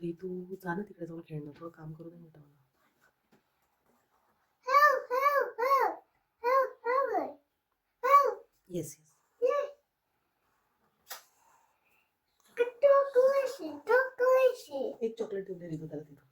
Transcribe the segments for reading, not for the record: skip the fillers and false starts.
रितू जा ना तिकडे जाऊन खेळणं, थोडं काम करू दे म्हटलं मला. Yes yes. एक चॉकलेट देऊन दे रितू त्याला तिथं.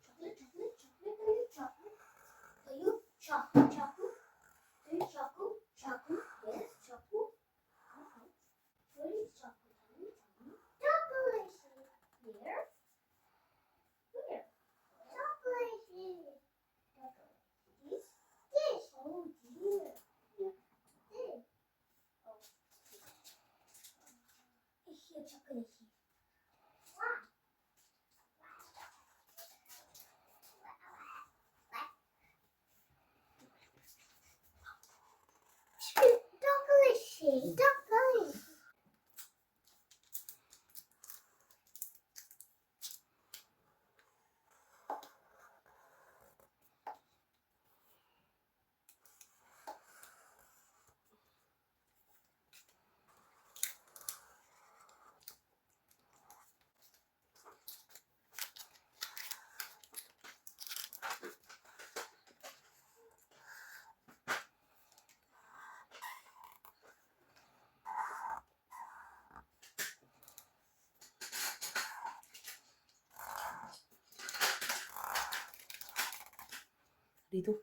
Ritu,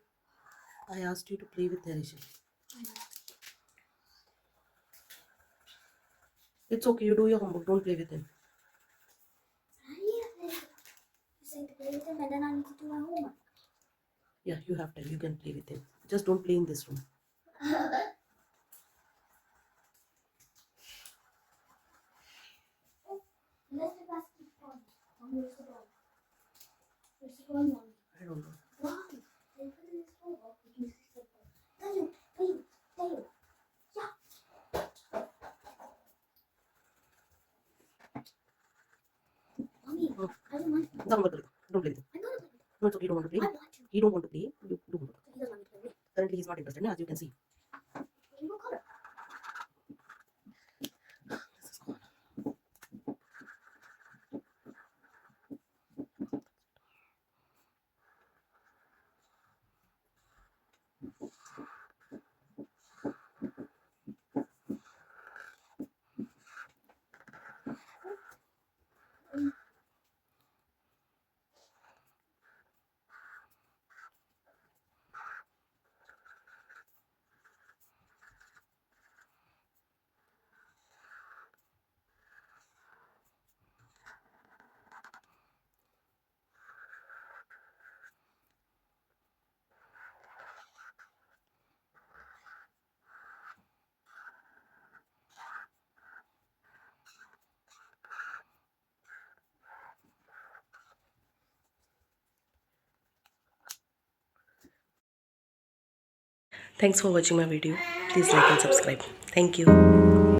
I asked you to play with Harisha. It's okay, you do your homework, don't play with him. You said to play with him and then I need to do my homework. Yeah, you have time, you can play with him. Just don't play in this room. Let's do basketball. Mommy, where's the ball? Where's the ball, Mommy? I don't know. Why? They put it in this ball. Oh, we can see the ball. Tayo. Yeah. Mommy, I don't want to. Don't play with him. Don't play with him. I'm gonna play with him. No, it's okay, you don't want to play. I want to. He don't want to play. You do homework. He doesn't want me to play with him. Currently, he's not interested, as you can see. Can you go color? This is gone. Thanks for watching my video. Please like and subscribe. Thank you.